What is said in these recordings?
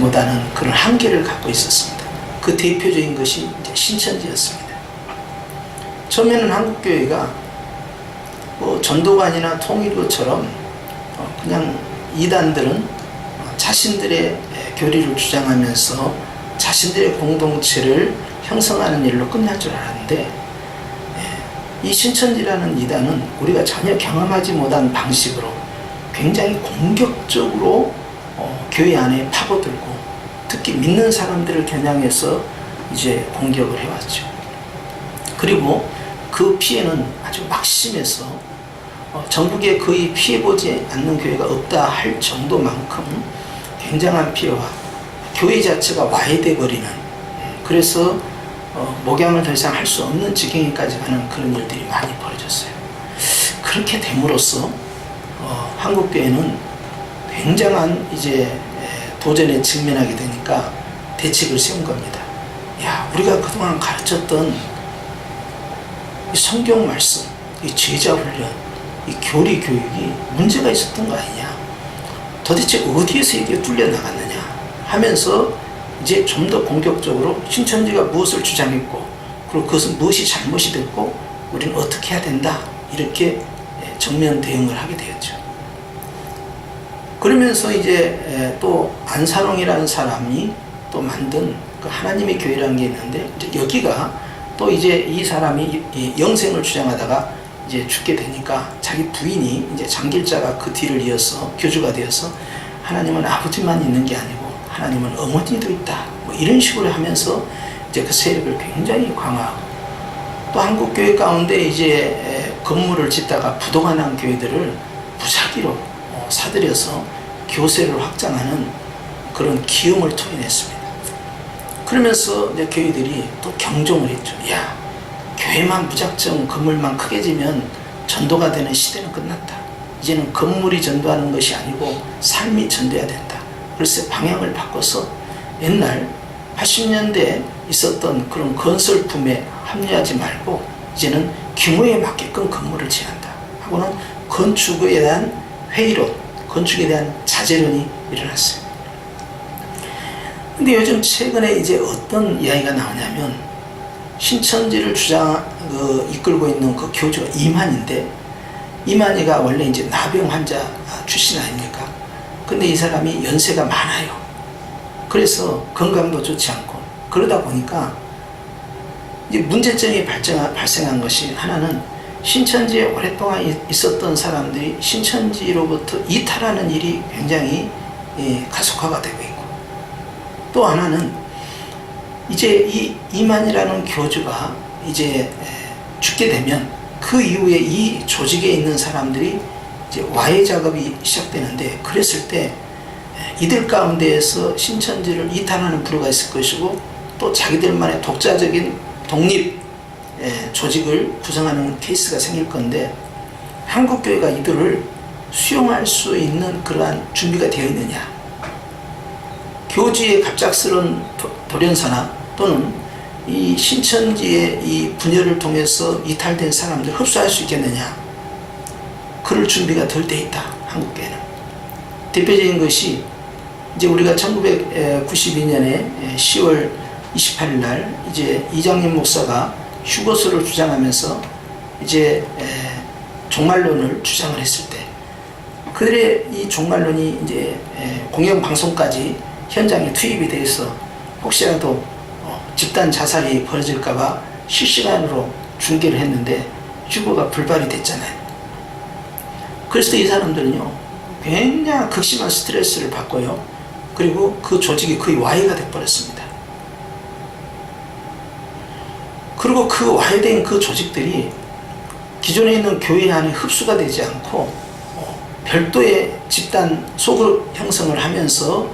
못하는 그런 한계를 갖고 있었습니다. 그 대표적인 것이 이제 신천지였습니다. 처음에는 한국교회가 전도관이나 통일교처럼 그냥 이단들은 자신들의 교리를 주장하면서 자신들의 공동체를 형성하는 일로 끝날 줄 알았는데, 이 신천지라는 이단은 우리가 전혀 경험하지 못한 방식으로 굉장히 공격적으로 교회 안에 파고들고, 특히 믿는 사람들을 겨냥해서 이제 공격을 해왔죠. 그리고 그 피해는 아주 막심해서 전국에 거의 피해보지 않는 교회가 없다 할 정도만큼 굉장한 피해와 교회 자체가 와해돼 버리는, 그래서 목양을 더 이상 할 수 없는 지경에까지 가는 그런 일들이 많이 벌어졌어요. 그렇게 됨으로써 한국교회는 굉장한 이제 도전에 직면하게 되니까 대책을 세운 겁니다. 야, 우리가 그동안 가르쳤던 이 성경 말씀, 이 제자 훈련, 이 교리 교육이 문제가 있었던 거 아니냐? 도대체 어디에서 이게 뚫려 나갔느냐? 하면서 이제 좀 더 공격적으로 신천지가 무엇을 주장했고, 그리고 그것은 무엇이 잘못이 됐고, 우리는 어떻게 해야 된다, 이렇게 정면 대응을 하게 되었죠. 그러면서 이제 또 안사롱이라는 사람이 또 만든 그 하나님의 교회라는 게 있는데, 이제 여기가 또 이제 이 사람이 영생을 주장하다가 이제 죽게 되니까 자기 부인이 이제 장길자가 그 뒤를 이어서 교주가 되어서 하나님은 아버지만 있는 게 아니고 하나님은 어머니도 있다, 뭐 이런 식으로 하면서 이제 그 세력을 굉장히 강화하고, 또 한국 교회 가운데 이제 건물을 짓다가 부도가 난 교회들을 무작위로 사들여서 교세를 확장하는 그런 기용을 토해냈습니다. 그러면서 이제 교회들이 또 경종을 했죠. 야, 교회만 무작정 건물만 크게 지면 전도가 되는 시대는 끝났다. 이제는 건물이 전도하는 것이 아니고 삶이 전도해야 된다. 그래서 방향을 바꿔서 옛날 80년대에 있었던 그런 건설품에 합류하지 말고 이제는 규모에 맞게끔 건물을 지한다 하고는 건축에 대한 회의론, 건축에 대한 자제론이 일어났어요. 근데 요즘 최근에 이제 어떤 이야기가 나오냐면, 신천지를 이끌고 있는 그 교주가 이만희인데, 이만희가 원래 이제 나병 환자 출신 아닙니까? 근데 이 사람이 연세가 많아요. 그래서 건강도 좋지 않고, 그러다 보니까 이제 문제점이 발생한 것이, 하나는 신천지에 오랫동안 있었던 사람들이 신천지로부터 이탈하는 일이 굉장히 가속화가 되고 있고, 또 하나는 이제 이 이만이라는 교주가 이제 죽게 되면 그 이후에 이 조직에 있는 사람들이 이제 와해 작업이 시작되는데, 그랬을 때 이들 가운데에서 신천지를 이탈하는 부류가 있을 것이고, 또 자기들만의 독자적인 독립 조직을 구성하는 케이스가 생길 건데, 한국교회가 이들을 수용할 수 있는 그러한 준비가 되어 있느냐, 교주의 갑작스러운 돌연사나 또는 이 신천지의 이 분열을 통해서 이탈된 사람들 흡수할 수 있겠느냐, 그럴 준비가 덜 돼 있다, 한국교회는. 대표적인 것이 이제 우리가 1992년에 10월 28일 날 이제 이장님 목사가 휴거소를 주장하면서 이제 종말론을 주장을 했을 때, 그들의 이 종말론이 이제 공영방송까지 현장에 투입이 돼서 혹시라도 집단 자살이 벌어질까봐 실시간으로 중계를 했는데 휴거가 불발이 됐잖아요. 그래서 이 사람들은요, 굉장히 극심한 스트레스를 받고요, 그리고 그 조직이 거의 와해가 돼버렸습니다. 그리고 그 와해된 그 조직들이 기존에 있는 교회 안에 흡수가 되지 않고 별도의 집단 소그룹 형성을 하면서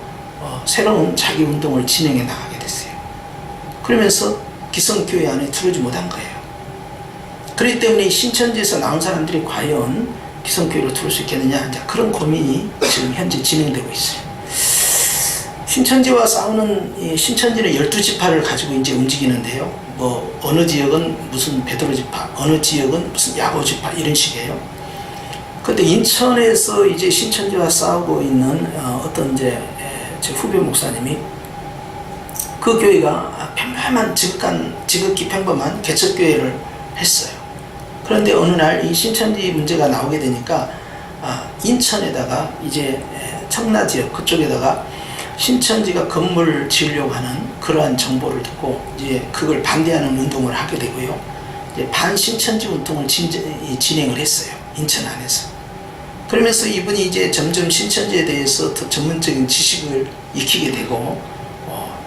새로운 자기 운동을 진행해 나가게 됐어요. 그러면서 기성교회 안에 들어오지 못한 거예요. 그렇기 때문에 신천지에서 나온 사람들이 과연 기성교회로 들어올 수 있겠느냐, 이제 그런 고민이 지금 현재 진행되고 있어요. 신천지와 싸우는, 신천지는 12지파를 가지고 이제 움직이는데요. 뭐 어느 지역은 무슨 베드로 지파, 어느 지역은 무슨 야고 지파, 이런 식이에요. 근데 인천에서 이제 신천지와 싸우고 있는 어떤 이제 제 후배 목사님이 그 교회가 평범한 지극히 평범한 개척교회를 했어요. 그런데 어느 날 이 신천지 문제가 나오게 되니까 인천에다가 이제 청라 지역 그쪽에다가 신천지가 건물 지으려고 하는 그러한 정보를 듣고 이제 그걸 반대하는 운동을 하게 되고요. 이제 반신천지 운동을 진행을 했어요. 인천 안에서. 그러면서 이분이 이제 점점 신천지에 대해서 더 전문적인 지식을 익히게 되고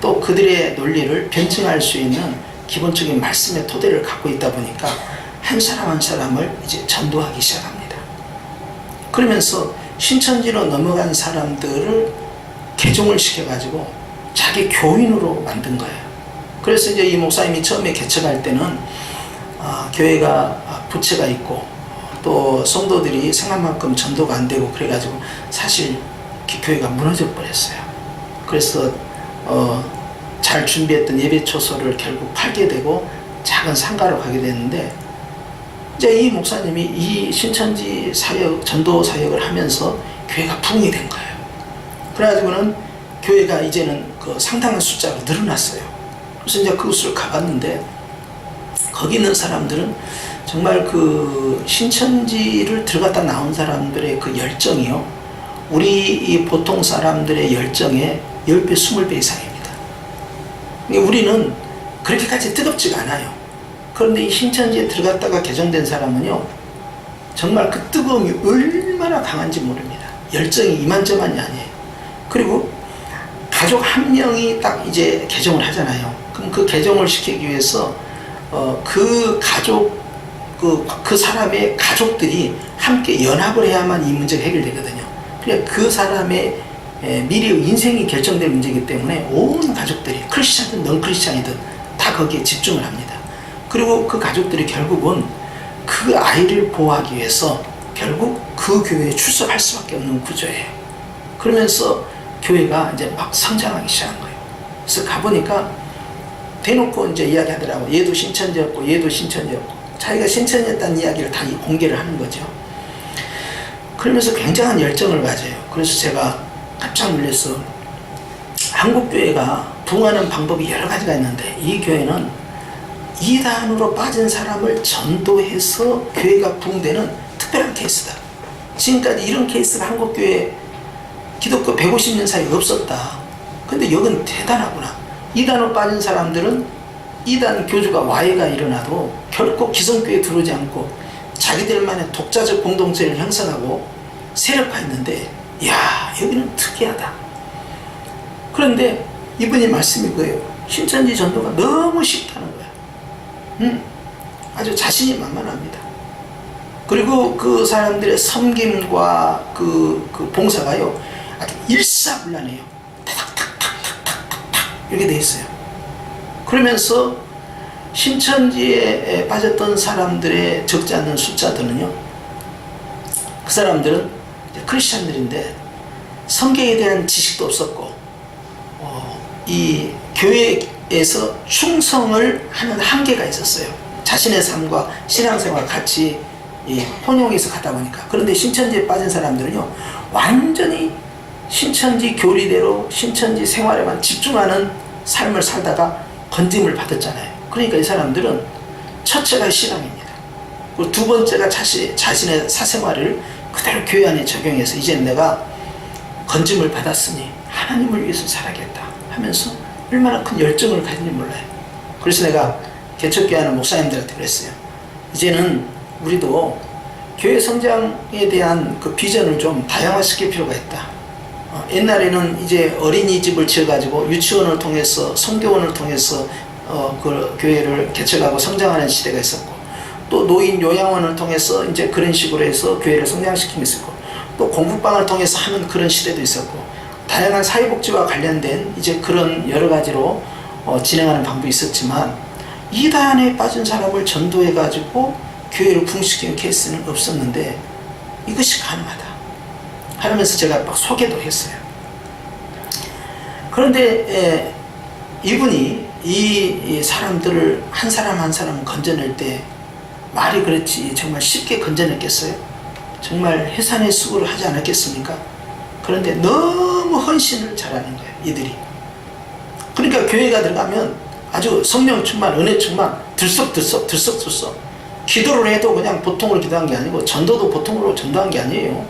또 그들의 논리를 변증할 수 있는 기본적인 말씀의 토대를 갖고 있다 보니까 한 사람 한 사람을 이제 전도하기 시작합니다. 그러면서 신천지로 넘어간 사람들을 개종을 시켜가지고 자기 교인으로 만든 거예요. 그래서 이제 이 목사님이 처음에 개척할 때는 교회가 부채가 있고 또 성도들이 생각만큼 전도가 안 되고 그래가지고 사실 교회가 무너져 버렸어요. 그래서 잘 준비했던 예배 초소를 결국 팔게 되고 작은 상가로 가게 됐는데 이제 이 목사님이 이 신천지 사역, 전도 사역을 하면서 교회가 부흥이 된 거예요. 그래가지고는 교회가 이제는 그 상당한 숫자로 늘어났어요. 그래서 이제 그곳을 가봤는데 거기 있는 사람들은 정말 그 신천지를 들어갔다 나온 사람들의 그 열정이요. 우리 이 보통 사람들의 열정의 10배, 20배 이상입니다. 우리는 그렇게까지 뜨겁지가 않아요. 그런데 이 신천지에 들어갔다가 개종된 사람은요, 정말 그 뜨거움이 얼마나 강한지 모릅니다. 열정이 이만저만이 아니에요. 그리고 가족 한 명이 딱 이제 개종을 하잖아요. 그럼 그 개종을 시키기 위해서 그 가족, 그 사람의 가족들이 함께 연합을 해야만 이 문제가 해결되거든요. 그러니까 그 사람의 미래의 인생이 결정될 문제이기 때문에 온 가족들이 크리스찬이든 넌 크리스찬이든 다 거기에 집중을 합니다. 그리고 그 가족들이 결국은 그 아이를 보호하기 위해서 결국 그 교회에 출석할 수밖에 없는 구조예요. 그러면서 교회가 이제 막 성장하기 시작한 거예요. 그래서 가보니까 대놓고 이제 이야기하더라고. 얘도 신천지였고 얘도 신천지였고 자기가 신천지였다는 이야기를 다 공개를 하는 거죠. 그러면서 굉장한 열정을 가져요. 그래서 제가 깜짝 놀랐어. 한국 교회가 부흥하는 방법이 여러 가지가 있는데 이 교회는 이단으로 빠진 사람을 전도해서 교회가 부흥되는 특별한 케이스다. 지금까지 이런 케이스가 한국 교회 기독교 150년 사이에 없었다. 근데 여긴 대단하구나. 이단으로 빠진 사람들은 이단 교주가 와해가 일어나도 결코 기성교회에 들어오지 않고 자기들만의 독자적 공동체를 형성하고 세력화했는데, 이야, 여기는 특이하다. 그런데 이분이 말씀이 그거예요. 신천지 전도가 너무 쉽다는 거야. 아주 자신이 만만합니다. 그리고 그 사람들의 섬김과 그 봉사가요, 아주 일사불란해요. 탁탁탁탁탁탁 이렇게 돼 있어요. 그러면서 신천지에 빠졌던 사람들의 적지 않는 숫자들은요, 그 사람들은 크리스찬들인데 성경에 대한 지식도 없었고 이 교회에서 충성을 하는 한계가 있었어요. 자신의 삶과 신앙생활 같이 혼용해서 가다 보니까. 그런데 신천지에 빠진 사람들은요, 완전히 신천지 교리대로 신천지 생활에만 집중하는 삶을 살다가 건짐을 받았잖아요. 그러니까 이 사람들은 첫째가 신앙입니다. 그리고 두 번째가 자신의 사생활을 그대로 교회 안에 적용해서 이제 내가 건짐을 받았으니 하나님을 위해서 살아야겠다 하면서 얼마나 큰 열정을 가진지 몰라요. 그래서 내가 개척교회하는 목사님들한테 그랬어요. 이제는 우리도 교회 성장에 대한 그 비전을 좀 다양화시킬 필요가 있다. 옛날에는 이제 어린이집을 지어가지고 유치원을 통해서 성교원을 통해서 그 교회를 개척하고 성장하는 시대가 있었고, 또 노인 요양원을 통해서 이제 그런 식으로 해서 교회를 성장시키고 있었고, 또 공부방을 통해서 하는 그런 시대도 있었고, 다양한 사회복지와 관련된 이제 그런 여러 가지로 진행하는 방법이 있었지만, 이단에 빠진 사람을 전도해가지고 교회를 부흥시키는 케이스는 없었는데 이것이 가능하다 하면서 제가 막 소개도 했어요. 그런데 이분이 이 사람들을 한 사람 한 사람 건져낼 때 말이 그렇지 정말 쉽게 건져냈겠어요? 정말 해산의 수고를 하지 않았겠습니까? 그런데 너무 헌신을 잘하는 거예요. 이들이. 그러니까 교회가 들어가면 아주 성령 충만, 은혜 충만, 들썩들썩 기도를 해도 그냥 보통으로 기도한 게 아니고 전도도 보통으로 전도한 게 아니에요.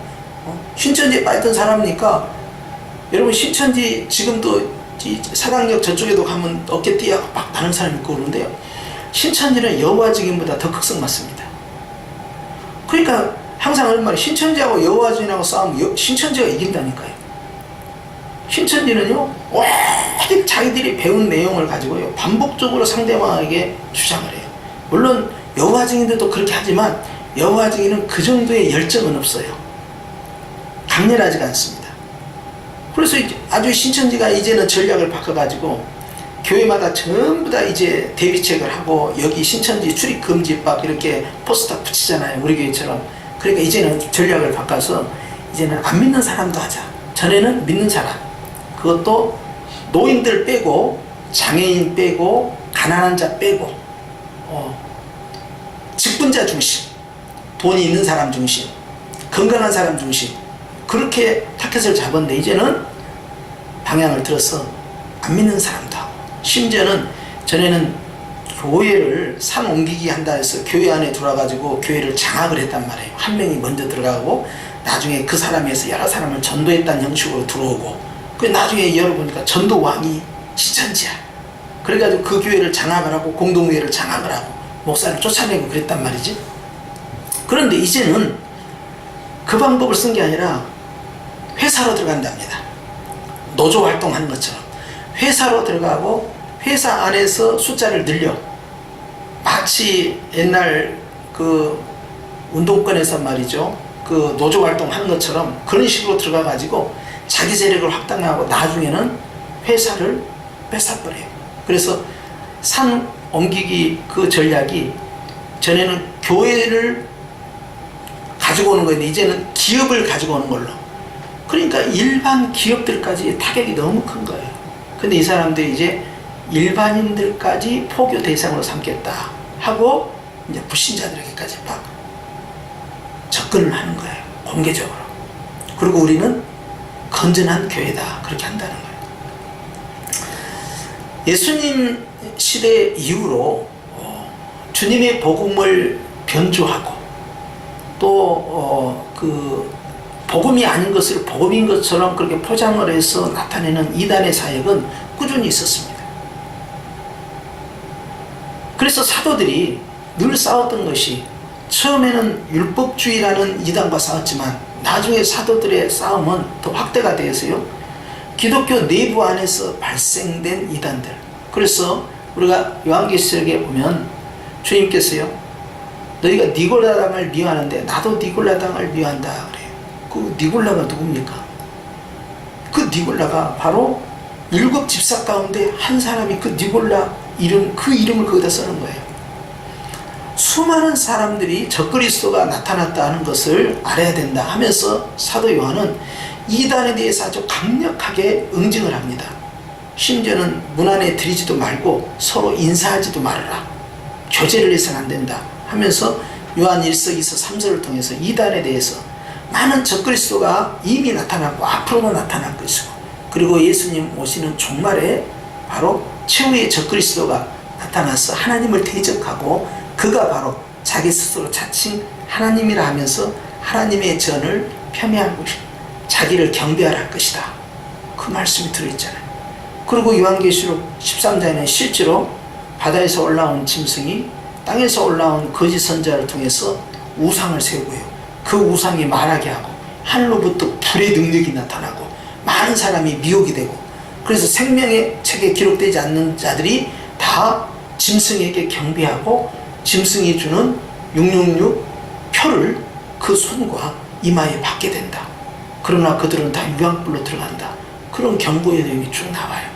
신천지에 빠졌던 사람이니까 여러분 신천지 지금도 사당역 저쪽에도 가면 어깨 띠하고 막 다른 사람이 있고 그러는데요. 신천지는 여호와 증인보다 더 극성 맞습니다. 그러니까 항상 하는 말이 신천지하고 여호와 증인하고 싸우면 신천지가 이긴다니까요. 신천지는요 오직 자기들이 배운 내용을 가지고요 반복적으로 상대방에게 주장을 해요. 물론 여호와 증인들도 그렇게 하지만 여호와 증인은 그 정도의 열정은 없어요. 강렬하지가 않습니다. 그래서 아주 신천지가 이제는 전략을 바꿔가지고 교회마다 전부 다 이제 대비책을 하고 여기 신천지 출입 금지법 이렇게 포스터 붙이잖아요. 우리 교회처럼. 그러니까 이제는 전략을 바꿔서 이제는 안 믿는 사람도 하자. 전에는 믿는 사람. 그것도 노인들 빼고 장애인 빼고 가난한 자 빼고 직분자 중심, 돈이 있는 사람 중심, 건강한 사람 중심 그렇게 타켓을 잡았는데 이제는 방향을 들어서 안 믿는 사람도 하고 심지어는 전에는 교회를 산 옮기기 한다 해서 교회 안에 들어와가지고 교회를 장악을 했단 말이에요. 한 명이 먼저 들어가고 나중에 그 사람에서 여러 사람을 전도했다는 형식으로 들어오고 그 나중에 열어보니까 전도왕이 신천지야. 그래가지고 그 교회를 장악을 하고 공동교회를 장악을 하고 목사를 쫓아내고 그랬단 말이지. 그런데 이제는 그 방법을 쓴 게 아니라 회사로 들어간답니다. 노조 활동하는 것처럼 회사로 들어가고 회사 안에서 숫자를 늘려 마치 옛날 그 운동권에서 말이죠 그 노조 활동하는 것처럼 그런 식으로 들어가 가지고 자기 세력을 확장하고 나중에는 회사를 뺏어버려요. 그래서 산 옮기기 그 전략이 전에는 교회를 가지고 오는 건데 이제는 기업을 가지고 오는 걸로. 그러니까 일반 기업들까지 타격이 너무 큰 거예요. 근데 이 사람들이 이제 일반인들까지 포교 대상으로 삼겠다 하고 이제 불신자들에게까지 막 접근을 하는 거예요. 공개적으로. 그리고 우리는 건전한 교회다 그렇게 한다는 거예요. 예수님 시대 이후로 주님의 복음을 변조하고 또 그 복음이 아닌 것을 복음인 것처럼 그렇게 포장을 해서 나타내는 이단의 사역은 꾸준히 있었습니다. 그래서 사도들이 늘 싸웠던 것이 처음에는 율법주의라는 이단과 싸웠지만 나중에 사도들의 싸움은 더 확대가 되어서요 기독교 내부 안에서 발생된 이단들. 그래서 우리가 요한계시록에 보면 주님께서요 너희가 니골라당을 미워하는데 나도 니골라당을 미워한다 그래요. 그 니골라가 누굽니까? 그 니골라가 바로 7 집사 가운데 한 사람이 그 니골라 이름, 그 이름을 거기다 쓰는 거예요. 수많은 사람들이 적그리스도가 나타났다는 것을 알아야 된다 하면서 사도 요한은 이단에 대해서 아주 강력하게 응징을 합니다. 심지어는 문 안에 들이지도 말고 서로 인사하지도 말아라. 교제를 해서는 안 된다 하면서 요한 1서, 2서, 3서를 통해서 이단에 대해서 많은 적그리스도가 이미 나타났고 앞으로도 나타날 것이고 그리고 예수님 오시는 종말에 바로 최후의 적그리스도가 나타나서 하나님을 대적하고 그가 바로 자기 스스로 자칭 하나님이라 하면서 하나님의 전을 폄훼하고 자기를 경배하라 할 것이다. 그 말씀이 들어있잖아요. 그리고 요한계시록 13장에는 실제로 바다에서 올라온 짐승이 땅에서 올라온 거짓 선자를 통해서 우상을 세우고요. 그 우상이 말하게 하고 하늘로부터 불의 능력이 나타나고 많은 사람이 미혹이 되고 그래서 생명의 책에 기록되지 않는 자들이 다 짐승에게 경배하고 짐승이 주는 666 표를 그 손과 이마에 받게 된다. 그러나 그들은 다 유황불로 들어간다. 그런 경고의 내용이 쭉 나와요.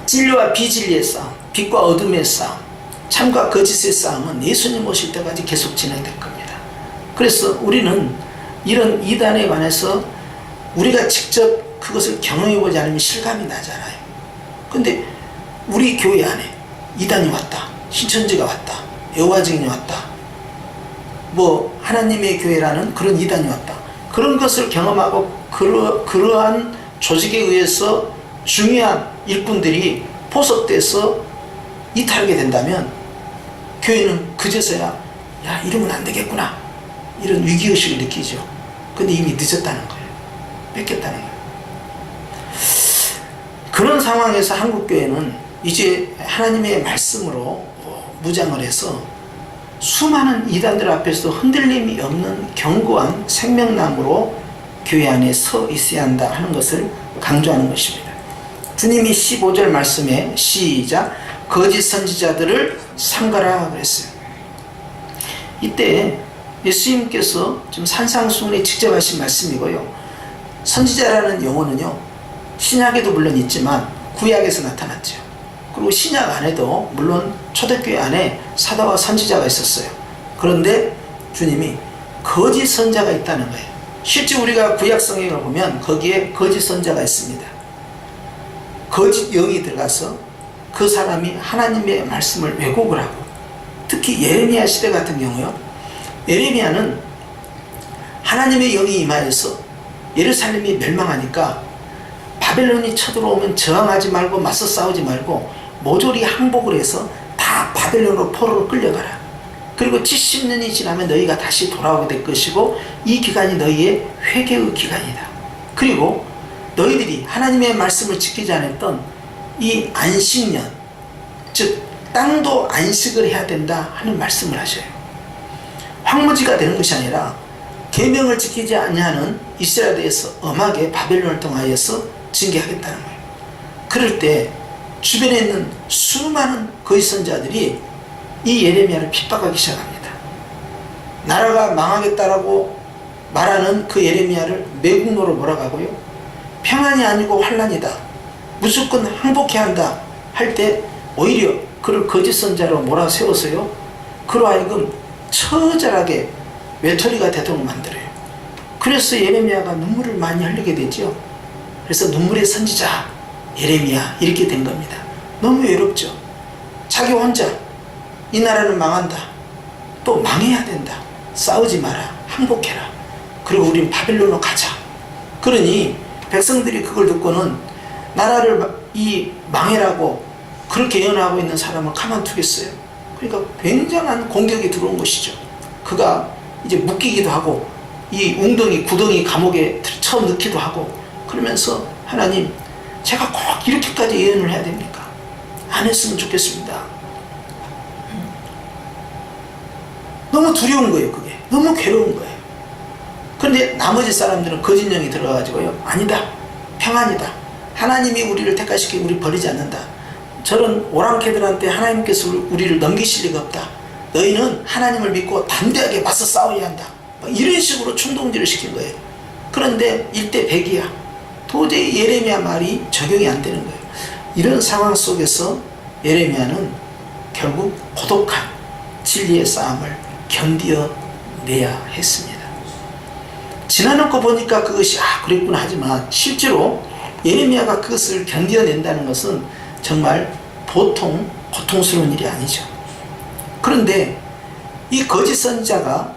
진리와 비진리의 싸움, 빛과 어둠의 싸움, 참과 거짓의 싸움은 예수님 오실 때까지 계속 진행될 겁니다. 그래서 우리는 이런 이단에 관해서 우리가 직접 그것을 경험해보지 않으면 실감이 나잖아요. 근데 우리 교회 안에 이단이 왔다, 신천지가 왔다, 여호와 증인이 왔다, 뭐 하나님의 교회라는 그런 이단이 왔다. 그런 것을 경험하고 그러한 조직에 의해서 중요한 일꾼들이 포섭돼서 이탈하게 된다면 교회는 그제서야 야, 이러면 안 되겠구나, 이런 위기의식을 느끼죠. 근데 이미 늦었다는 거예요. 뺏겼다는 거예요. 그런 상황에서 한국교회는 이제 하나님의 말씀으로 무장을 해서 수많은 이단들 앞에서 흔들림이 없는 견고한 생명나무로 교회 안에 서 있어야 한다 하는 것을 강조하는 것입니다. 주님이 15절 말씀에 시작, 거짓 선지자들을 삼가라 그랬어요. 이때 예수님께서 지금 산상수훈에 직접 하신 말씀이고요. 선지자라는 용어는요, 신약에도 물론 있지만 구약에서 나타났죠. 그리고 신약 안에도 물론 초대교회 안에 사도와 선지자가 있었어요. 그런데 주님이 거짓 선자가 있다는 거예요. 실제 우리가 구약 성경을 보면 거기에 거짓 선자가 있습니다. 거짓 영이 들어가서 그 사람이 하나님의 말씀을 왜곡을 하고, 특히 예레미야 시대 같은 경우요, 예레미야는 하나님의 영이 임하여서 예루살렘이 멸망하니까 바벨론이 쳐들어오면 저항하지 말고 맞서 싸우지 말고 모조리 항복을 해서 다 바벨론으로 포로로 끌려가라. 그리고 70년이 지나면 너희가 다시 돌아오게 될 것이고 이 기간이 너희의 회개의 기간이다. 그리고 너희들이 하나님의 말씀을 지키지 않았던 이 안식년, 즉 땅도 안식을 해야 된다 하는 말씀을 하셔요. 황무지가 되는 것이 아니라 계명을 지키지 아니하는 이스라엘에서 엄하게 바벨론을 통하여서 징계하겠다는 거예요. 그럴 때 주변에 있는 수많은 거짓 선자들이 이 예레미야를 핍박하기 시작합니다. 나라가 망하겠다라고 말하는 그 예레미야를 매국노로 몰아가고요, 평안이 아니고 환란이다, 무조건 항복해야 한다 할 때 오히려 그를 거짓 선자로 몰아세워서요, 그로 하여금 처절하게 외톨이가 되도록 만들어요. 그래서 예레미야가 눈물을 많이 흘리게 되죠. 그래서 눈물의 선지자 예레미야 이렇게 된 겁니다. 너무 외롭죠. 자기 혼자 이 나라는 망한다, 또 망해야 된다, 싸우지 마라, 항복해라, 그리고 우린 바벨론으로 가자. 그러니 백성들이 그걸 듣고는 나라를 이 망해라고 그렇게 예언하고 있는 사람을 가만두겠어요? 그러니까 굉장한 공격이 들어온 것이죠. 그가 이제 묶이기도 하고 이 웅덩이 구덩이 감옥에 처음 넣기도 하고, 그러면서 하나님, 제가 꼭 이렇게까지 예언을 해야 됩니까? 안 했으면 좋겠습니다. 너무 두려운 거예요. 그게 너무 괴로운 거예요. 그런데 나머지 사람들은 거짓 영이 들어가가지고요, 아니다, 평안이다, 하나님이 우리를 택하시기에 우리 버리지 않는다, 저런 오랑캐들한테 하나님께서 우리를 넘기실 리가 없다, 너희는 하나님을 믿고 담대하게 맞서 싸워야 한다, 이런 식으로 충동질을 시킨 거예요. 그런데 일대백이야. 도저히 예레미야 말이 적용이 안 되는 거예요. 이런 상황 속에서 예레미야는 결국 고독한 진리의 싸움을 견뎌내야 했습니다. 지나놓고 보니까 그것이 그랬구나 하지만 실제로 예레미야가 그것을 견뎌낸다는 것은 정말 보통 고통스러운 일이 아니죠. 그런데 이 거짓 선지자가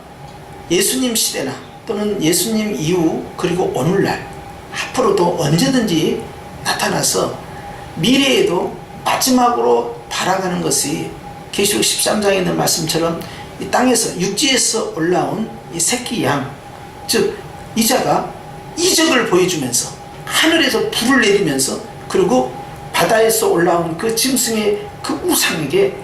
예수님 시대나 또는 예수님 이후 그리고 오늘날 앞으로도 언제든지 나타나서 미래에도 마지막으로 발항하는 것이 계시록 13장에 있는 말씀처럼 이 땅에서 육지에서 올라온 이 새끼 양, 즉 이자가 이적을 보여주면서 하늘에서 불을 내리면서 그리고 바다에서 올라온 그 짐승의 그 우상에게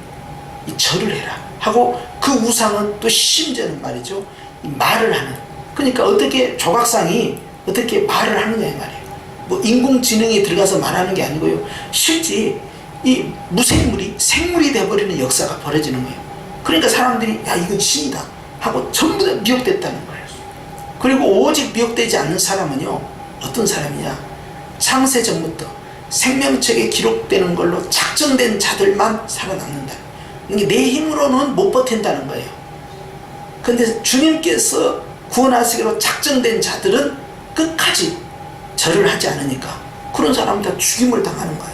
이 절을 해라 하고, 그 우상은 또 심지어는 말이죠, 말을 하는, 그러니까 어떻게 조각상이 어떻게 말을 하느냐 이 말이에요. 뭐 인공지능이 들어가서 말하는 게 아니고요, 실제 이 무생물이 생물이 되어버리는 역사가 벌어지는 거예요. 그러니까 사람들이 야, 이건 신이다 하고 전부 다 미혹됐다는 거예요. 그리고 오직 미혹되지 않는 사람은요, 어떤 사람이냐, 창세전부터 생명책에 기록되는 걸로 작정된 자들만 살아남는다. 이게 내 힘으로는 못 버틴다는 거예요. 근데 주님께서 구원하시기로 작정된 자들은 끝까지 절을 하지 않으니까 그런 사람은 다 죽임을 당하는 거예요.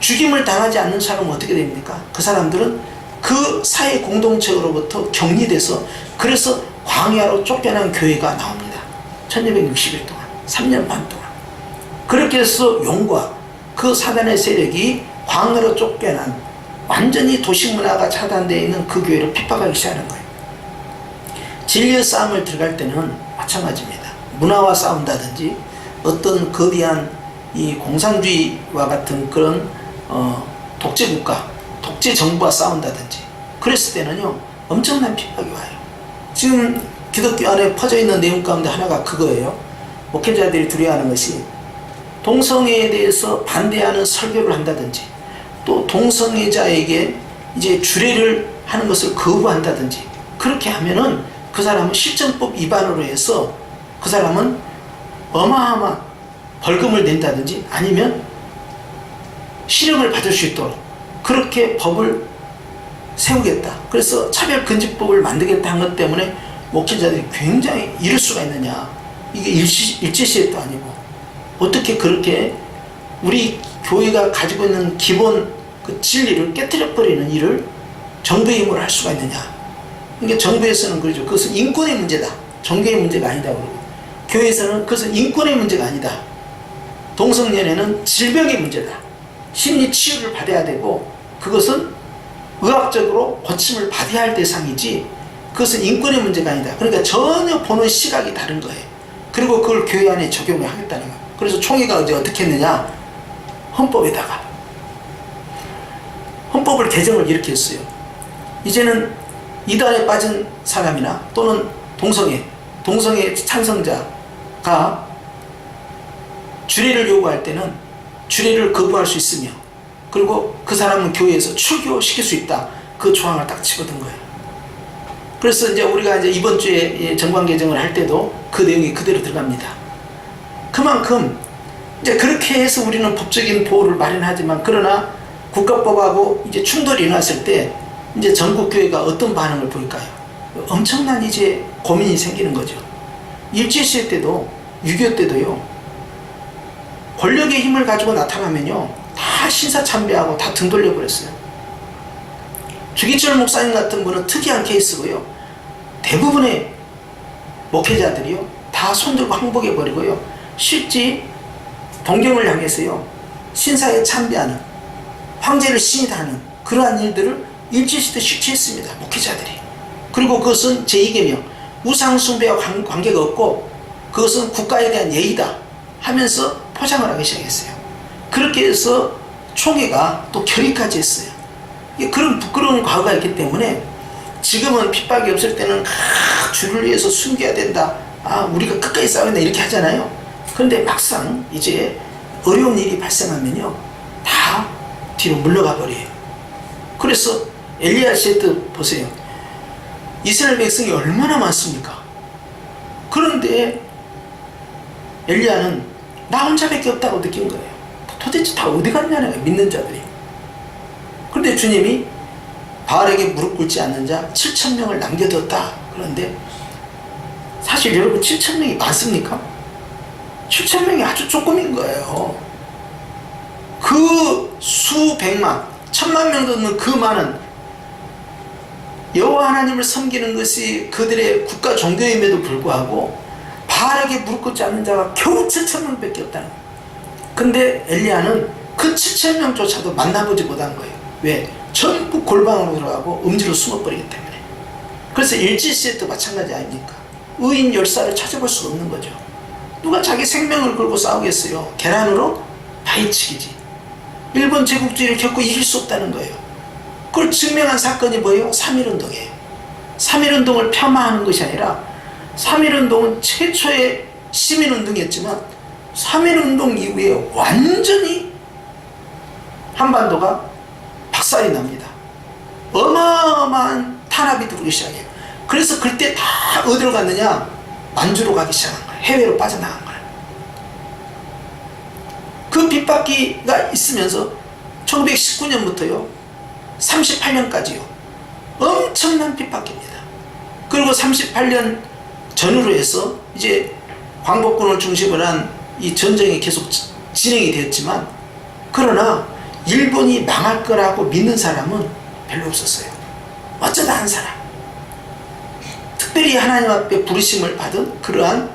죽임을 당하지 않는 사람은 어떻게 됩니까? 그 사람들은 그 사회 공동체로부터 격리돼서, 그래서 광야로 쫓겨난 교회가 나옵니다. 1260일 동안, 3년 반 동안. 그렇게 해서 용과 그 사단의 세력이 광으로 쫓겨난 완전히 도시문화가 차단되어 있는 그 교회를 핍박하기 시작하는 거예요. 진리의 싸움을 들어갈 때는 마찬가지입니다. 문화와 싸운다든지 어떤 거대한 이 공산주의와 같은 그런 독재국가, 독재정부와 싸운다든지 그랬을 때는요 엄청난 핍박이 와요. 지금 기독교 안에 퍼져있는 내용 가운데 하나가 그거예요. 목회자들이 두려워하는 것이 동성애에 대해서 반대하는 설교를 한다든지 또 동성애자에게 이제 주례를 하는 것을 거부한다든지 그렇게 하면은 그 사람은 실정법 위반으로 해서 그 사람은 어마어마한 벌금을 낸다든지 아니면 실형을 받을 수 있도록 그렇게 법을 세우겠다. 그래서 차별금지법을 만들겠다 한 것 때문에 목회자들이 굉장히 이럴 수가 있느냐. 이게 일제시대도 아니고 어떻게 그렇게 우리 교회가 가지고 있는 기본 그 진리를 깨뜨려 버리는 일을 정부의 힘으로 할 수가 있느냐. 그러니까 정부에서는 그러죠. 그것은 인권의 문제다. 종교의 문제가 아니다 그러고 교회에서는 그것은 인권의 문제가 아니다. 동성연애는 질병의 문제다. 심리 치유를 받아야 되고 그것은 의학적으로 고침을 받아야 할 대상이지 그것은 인권의 문제가 아니다. 그러니까 전혀 보는 시각이 다른 거예요. 그리고 그걸 교회 안에 적용을 하겠다는 거예요. 그래서 총회가 이제 어떻게 했느냐. 헌법을 개정을 이렇게 했어요. 이제는 이단에 빠진 사람이나 또는 동성애 찬성자가 주례를 요구할 때는 주례를 거부할 수 있으며 그리고 그 사람은 교회에서 출교시킬 수 있다. 그 조항을 딱 집어든 거예요. 그래서 이제 우리가 이제 이번 주에 정관 개정을 할 때도 그 내용이 그대로 들어갑니다. 그만큼 이제 그렇게 해서 우리는 법적인 보호를 마련하지만 그러나 국가법하고 이제 충돌이 일어났을 때 이제 전국 교회가 어떤 반응을 보일까요? 엄청난 이제 고민이 생기는 거죠. 일제시대 때도 6.25 때도요. 권력의 힘을 가지고 나타나면요. 다 신사참배하고 다 등 돌려버렸어요. 주기철 목사님 같은 분은 특이한 케이스고요. 대부분의 목회자들이요. 다 손들고 항복해버리고요. 실제 동경을 향해서요. 신사에 참배하는 황제를 신이다하는 그러한 일들을 일제시대 실체했습니다. 목회자들이. 그리고 그것은 제2계명 우상숭배와 관계가 없고 그것은 국가에 대한 예의다 하면서 포장을 하기 시작했어요. 그렇게 해서 총회가 또 결의까지 했어요. 그런 부끄러운 과거가 있기 때문에 지금은 핍박이 없을 때는 주를 위해서 숨겨야 된다. 우리가 끝까지 싸워야 된다 이렇게 하잖아요. 그런데 막상 이제 어려운 일이 발생하면요. 다 뒤로 물러가 버려요. 그래서 엘리야 시대 때 보세요. 이스라엘 백성이 얼마나 많습니까? 그런데 엘리야는 나 혼자밖에 없다고 느낀 거예요. 도대체 다 어디 갔냐는 거예요. 믿는 자들이. 그런데 주님이 바알에게 무릎 꿇지 않는 자 7,000명을 남겨뒀다. 그런데 사실 여러분 7,000명이 많습니까? 7,000명이 아주 조금인 거예요. 그 수백만, 1,000만 명 넘는 그 많은 여호와 하나님을 섬기는 것이 그들의 국가 종교임에도 불구하고 바알에게 무릎 꿇지 않는 자가 겨우 7,000명밖에 없다는 거예요. 근데 엘리야는 그 7,000명조차도 만나보지 못한 거예요. 왜? 전부 골방으로 들어가고 음지로 숨어버리기 때문에. 그래서 일제시대도 마찬가지 아닙니까? 의인 열사를 찾아볼 수가 없는 거죠. 누가 자기 생명을 걸고 싸우겠어요? 계란으로 파헤치기지. 일본 제국주의를 겪고 이길 수 없다는 거예요. 그걸 증명한 사건이 뭐예요? 3.1운동이에요. 3.1운동을 폄하하는 것이 아니라 3.1운동은 최초의 시민운동이었지만 3.1운동 이후에 완전히 한반도가 박살이 납니다. 어마어마한 탄압이 들어오기 시작해요. 그래서 그때 다 어디로 갔느냐? 만주로 가기 시작한 거예요. 해외로 빠져나간 거예요. 그 빗바퀴가 있으면서 1919년부터요 38년까지요 엄청난 빗바퀴입니다. 그리고 38년 전후로 해서 이제 광복군을 중심으로 한 이 전쟁이 계속 진행이 되었지만 그러나 일본이 망할 거라고 믿는 사람은 별로 없었어요. 어쩌다 한 사람, 특별히 하나님 앞에 부르심을 받은 그러한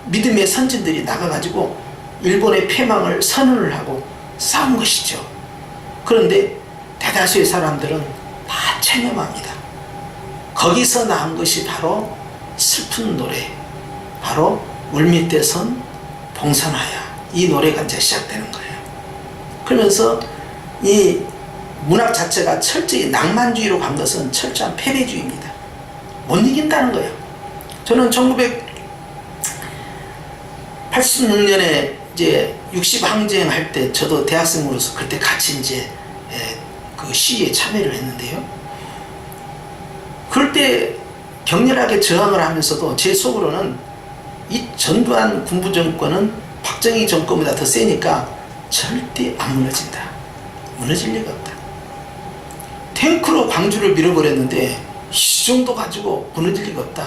믿음의 선진들이 나가가지고 일본의 패망을 선언을 하고 싸운 것이죠. 그런데 대다수의 사람들은 다 체념합니다. 거기서 나온 것이 바로 슬픈 노래, 바로 물밑에 선 봉선하야, 이 노래가 이제 시작되는 거예요. 그러면서 이 문학 자체가 철저히 낭만주의로 간 것은 철저한 패배주의입니다. 못 이긴다는 거예요. 저는 1986년에 이제 60항쟁 할 때, 저도 대학생으로서 그때 같이 이제 그 시위에 참여를 했는데요. 그럴 때 격렬하게 저항을 하면서도 제 속으로는 이 전두환 군부 정권은 박정희 정권보다 더 세니까 절대 안 무너진다. 무너질 리가 없다. 탱크로 광주를 밀어버렸는데 이 정도 가지고 무너질 리가 없다.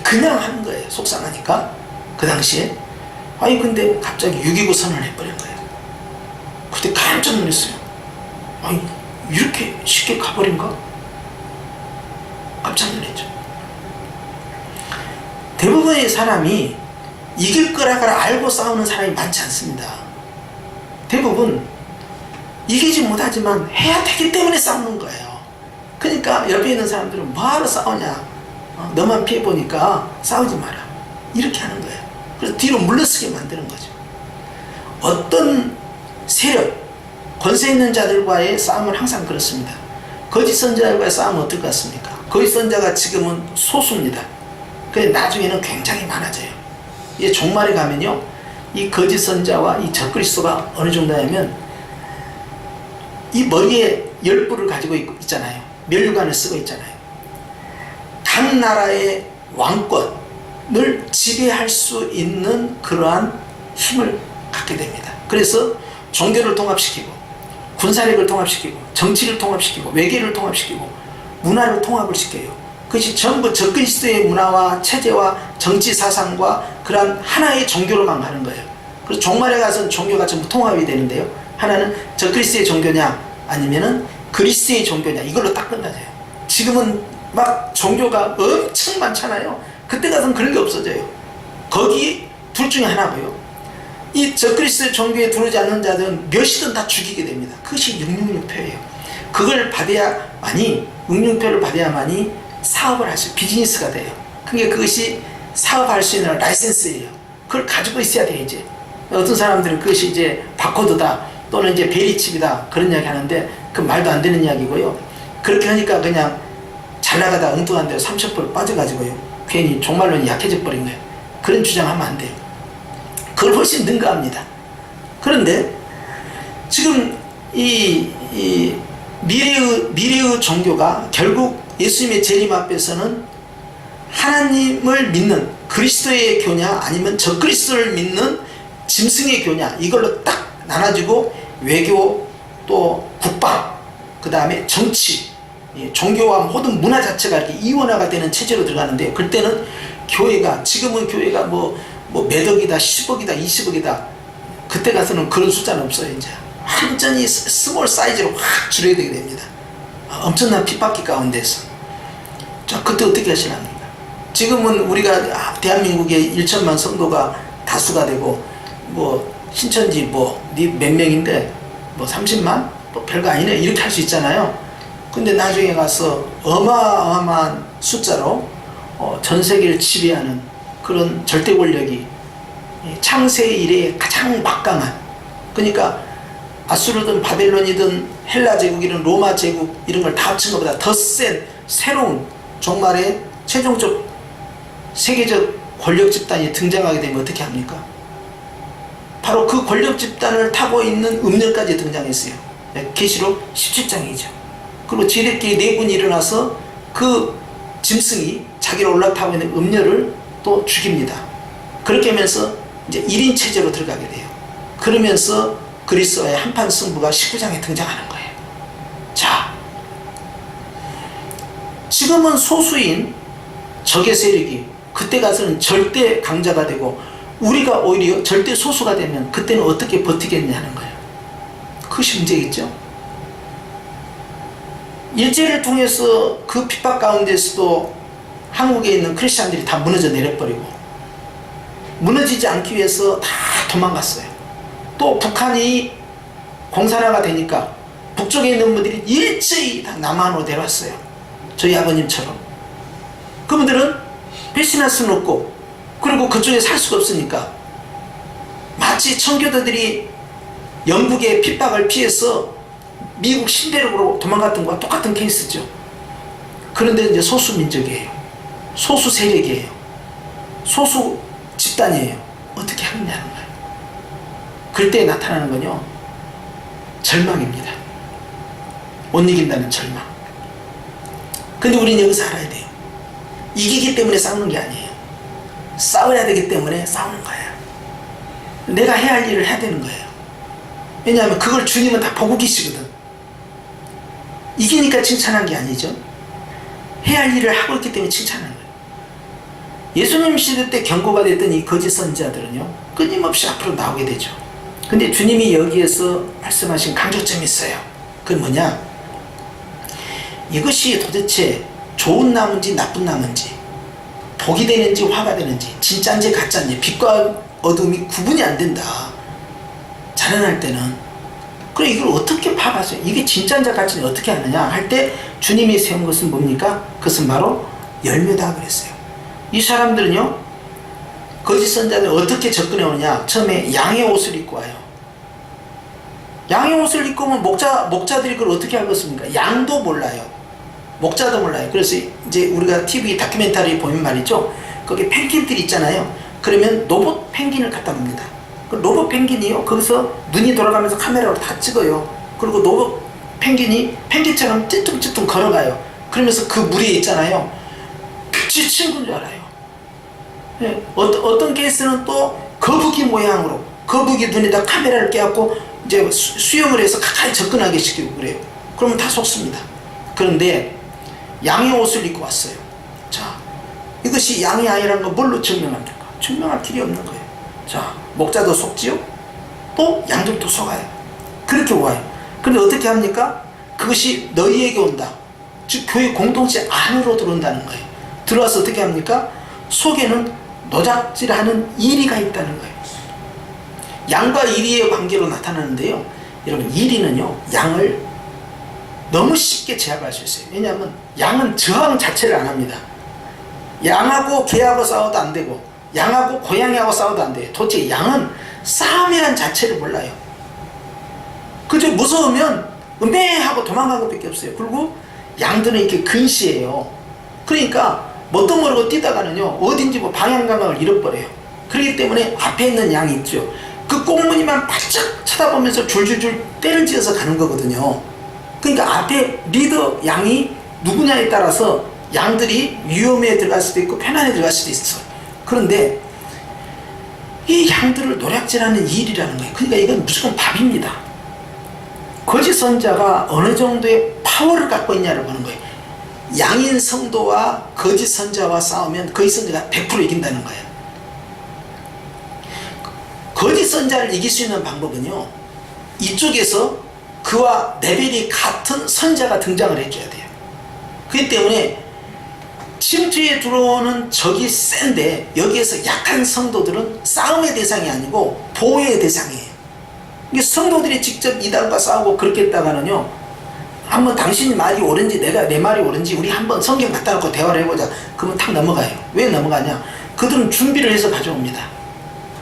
그냥 하는 거예요. 속상하니까. 그 당시에. 아니 근데 갑자기 6.29 선언을 해버린 거예요. 그때 깜짝 놀랐어요. 아니 이렇게 쉽게 가버린가? 깜짝 놀랐죠. 대부분의 사람이 이길 거라고 알고 싸우는 사람이 많지 않습니다. 대부분 이기지 못하지만 해야 되기 때문에 싸우는 거예요. 그러니까 옆에 있는 사람들은 뭐하러 싸우냐, 너만 피해보니까 싸우지 마라, 이렇게 하는 거예요. 그래서 뒤로 물러서게 만드는 거죠. 어떤 세력, 권세 있는 자들과의 싸움은 항상 그렇습니다. 거짓 선자들과의 싸움은 어떨 것 같습니까? 거짓 선자가 지금은 소수입니다. 근데 나중에는 굉장히 많아져요. 이제 종말에 가면요, 이 거짓 선자와 이 적그리스도가 어느 정도냐면, 이 머리에 열불을 가지고 있잖아요. 면류관을 쓰고 있잖아요. 각 나라의 왕권을 지배할 수 있는 그러한 힘을 갖게 됩니다. 그래서 종교를 통합시키고, 군사력을 통합시키고, 정치를 통합시키고, 외교를 통합시키고, 문화를 통합을 시켜요. 그것이 전부 적그리스도의 문화와 체제와 정치 사상과 그러한 하나의 종교로만 가는 거예요. 그래서 종말에 가서는 종교가 전부 통합이 되는데요. 하나는 적그리스도의 종교냐 아니면은 그리스도의 종교냐, 이걸로 딱 끝나져요. 지금은 막 종교가 엄청 많잖아요. 그때 가서는 그런 게 없어져요. 거기 둘 중에 하나고요. 이 적그리스도 종교에 들어오지 않는 자들은 몇이든 다 죽이게 됩니다. 그것이 666표예요. 그걸 받아야만이, 666표를 받아야만이 사업을 할 수, 비즈니스가 돼요. 그게 그것이 사업할 수 있는 라이센스예요. 그걸 가지고 있어야 돼. 이제 어떤 사람들은 그것이 이제 바코드다 또는 이제 베리칩이다 그런 이야기 하는데, 그 말도 안 되는 이야기고요. 그렇게 하니까 그냥 잘 나가다 엉뚱한 데로 30% 빠져가지고요, 괜히 종말론이 약해져 버린 거예요. 그런 주장하면 안 돼요. 그걸 훨씬 능가합니다. 그런데 지금 이 미래의 종교가 결국 예수님의 재림 앞에서는 하나님을 믿는 그리스도의 교냐 아니면 적그리스도를 믿는 짐승의 교냐, 이걸로 딱 나눠지고, 외교 또 국방, 그 다음에 정치, 종교와 모든 문화 자체가 이렇게 이원화가 되는 체제로 들어가는데, 그때는 교회가, 지금은 교회가 뭐 몇 억이다 10억이다 20억이다 그때 가서는 그런 숫자는 없어요. 이제 완전히 스몰 사이즈로 확 줄여야 되게 됩니다. 엄청난 핍박기 가운데서. 자, 그때 어떻게 하시랍니까? 지금은 우리가 대한민국에 1천만 성도가 다수가 되고, 뭐 신천지 뭐 몇 명인데 뭐 30만? 뭐 별거 아니네, 이렇게 할 수 있잖아요. 근데 나중에 가서 어마어마한 숫자로 전 세계를 지배하는 그런 절대 권력이 창세 이래에 가장 막강한, 그러니까 아수르든 바벨론이든 헬라 제국이든 로마 제국 이런 걸 다 합친 것보다 더 센 새로운 종말의 최종적 세계적 권력 집단이 등장하게 되면 어떻게 합니까? 바로 그 권력 집단을 타고 있는 음녀까지 등장했어요. 계시록 17장이죠. 그리고 지렛길이 4군이 일어나서 그 짐승이 자기를 올라타고 있는 음녀를 또 죽입니다. 그렇게 하면서 이제 1인 체제로 들어가게 돼요. 그러면서 그리스도와의 한판 승부가 19장에 등장하는 거예요. 자, 지금은 소수인 적의 세력이 그때 가서는 절대 강자가 되고, 우리가 오히려 절대 소수가 되면 그때는 어떻게 버티겠냐는 거예요. 그것이 문제겠죠. 일제를 통해서 그 핍박 가운데서도 한국에 있는 크리스찬들이 다 무너져 내려버리고, 무너지지 않기 위해서 다 도망갔어요. 또 북한이 공산화가 되니까 북쪽에 있는 분들이 일제히 다 남한으로 내려왔어요. 저희 아버님처럼. 그분들은 배신할 수는 없고, 그리고 그쪽에 살 수가 없으니까 마치 청교도들이 영국의 핍박을 피해서 미국 신대륙으로 도망갔던 것과 똑같은 케이스죠. 그런데 이제 소수 민족이에요. 소수 세력이에요. 소수 집단이에요. 어떻게 하느냐는 거예요. 그때 나타나는 건요, 절망입니다. 못 이긴다는 절망. 근데 우리는 여기서 알아야 돼요. 이기기 때문에 싸우는 게 아니에요. 싸워야 되기 때문에 싸우는 거예요. 내가 해야 할 일을 해야 되는 거예요. 왜냐하면 그걸 주님은 다 보고 계시거든. 이기니까 칭찬한 게 아니죠. 해야 할 일을 하고 있기 때문에 칭찬하는 거예요. 예수님 시대 때 경고가 됐던 이 거짓 선지자들은요, 끊임없이 앞으로 나오게 되죠. 근데 주님이 여기에서 말씀하신 강조점이 있어요. 그건 뭐냐? 이것이 도대체 좋은 나무인지 나쁜 나무인지, 복이 되는지 화가 되는지, 진짜인지 가짜인지, 빛과 어둠이 구분이 안 된다. 자라날 때는. 그래, 이걸 어떻게 파봤어요? 이게 진짜인지 가짜인지 어떻게 하느냐 할 때 주님이 세운 것은 뭡니까? 그것은 바로 열매다 그랬어요. 이 사람들은요, 거짓 선자들 어떻게 접근해 오느냐? 처음에 양의 옷을 입고 와요. 양의 옷을 입고 오면 목자들이 그걸 어떻게 알겠습니까? 양도 몰라요. 목자도 몰라요. 그래서 이제 우리가 TV 다큐멘터리 보면 말이죠, 거기 펭귄들이 있잖아요. 그러면 로봇 펭귄을 갖다 놉니다. 그 로봇 펭귄이요, 거기서 눈이 돌아가면서 카메라로 다 찍어요. 그리고 로봇 펭귄이 펭귄처럼 찌뚱찌뚱 걸어가요. 그러면서 그 무리에 있잖아요, 지 친구인 줄 알아요. 네. 어떤 케이스는 또 거북이 모양으로, 거북이 눈에다 카메라를 껴갖고 이제 수영을 해서 가까이 접근하게 시키고 그래요. 그러면 다 속습니다. 그런데 양의 옷을 입고 왔어요. 자, 이것이 양이 아니라는 거 뭘로 증명합니까? 증명할 길이 없는 거예요. 자, 목자도 속지요? 또 양들도 속아요. 그렇게 와요. 그런데 어떻게 합니까? 그것이 너희에게 온다. 즉 교회 공동체 안으로 들어온다는 거예요. 들어와서 어떻게 합니까? 속에는 노작질하는 이리가 있다는 거예요. 양과 이리의 관계로 나타나는데요, 여러분, 이리는요, 양을 너무 쉽게 제압할 수 있어요. 왜냐하면 양은 저항 자체를 안 합니다. 양하고 개하고 싸워도 안 되고, 양하고 고양이하고 싸워도 안 돼요. 도대체 양은 싸움이란 자체를 몰라요. 그저 무서우면 음해하고 도망가는 것밖에 없어요. 그리고 양들은 이렇게 근시해요. 그러니까 뭣도 모르고 뛰다가는요, 어딘지 뭐 방향감각을 잃어버려요. 그렇기 때문에 앞에 있는 양이 있죠, 그 꽁무니만 바짝 쳐다보면서 줄줄줄 때를 지어서 가는 거거든요. 그러니까 앞에 리더 양이 누구냐에 따라서 양들이 위험에 들어갈 수도 있고 편안에 들어갈 수도 있어. 그런데 이 양들을 노략질하는 일이라는 거예요. 그러니까 이건 무조건 밥입니다. 거짓 선자가 어느 정도의 파워를 갖고 있냐를 보는 거예요. 양인 성도와 거짓 선자와 싸우면 거짓 선자가 100% 이긴다는 거예요. 거짓 선자를 이길 수 있는 방법은요, 이쪽에서 그와 레벨이 같은 선자가 등장을 해줘야 돼요. 그렇기 때문에 침투에 들어오는 적이 센데, 여기에서 약한 성도들은 싸움의 대상이 아니고 보호의 대상이에요. 이게 성도들이 직접 이단과 싸우고 그렇게 했다가는요, 한번 당신 말이 옳은지 내 말이 옳은지 우리 한번 성경 갖다 놓고 대화를 해보자. 그러면 탁 넘어가요. 왜 넘어가냐? 그들은 준비를 해서 가져옵니다.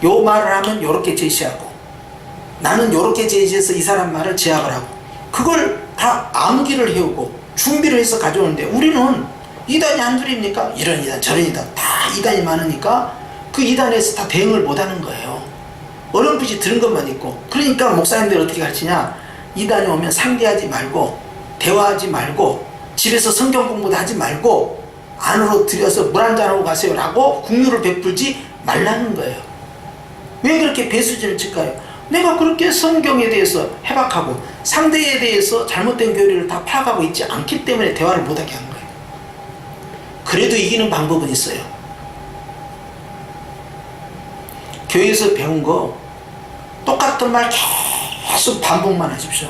요 말을 하면 요렇게 제시하고, 나는 요렇게 제시해서 이 사람 말을 제압을 하고, 그걸 다 암기를 해오고 준비를 해서 가져오는데, 우리는 이단이 한둘입니까? 이런 이단 저런 이단 다 이단이 많으니까 그 이단에서 다 대응을 못하는 거예요. 어렴풋이 들은 것만 있고. 그러니까 목사님들 어떻게 가르치냐, 이단이 오면 상대하지 말고 대화하지 말고 집에서 성경 공부도 하지 말고 안으로 들여서 물 한잔하고 가세요 라고 국류를 베풀지 말라는 거예요. 왜 그렇게 배수진을 칠까요? 내가 그렇게 성경에 대해서 해박하고 상대에 대해서 잘못된 교리를 다 파악하고 있지 않기 때문에 대화를 못하게 한 거예요. 그래도 이기는 방법은 있어요. 교회에서 배운 거 똑같은 말 계속 반복만 하십시오.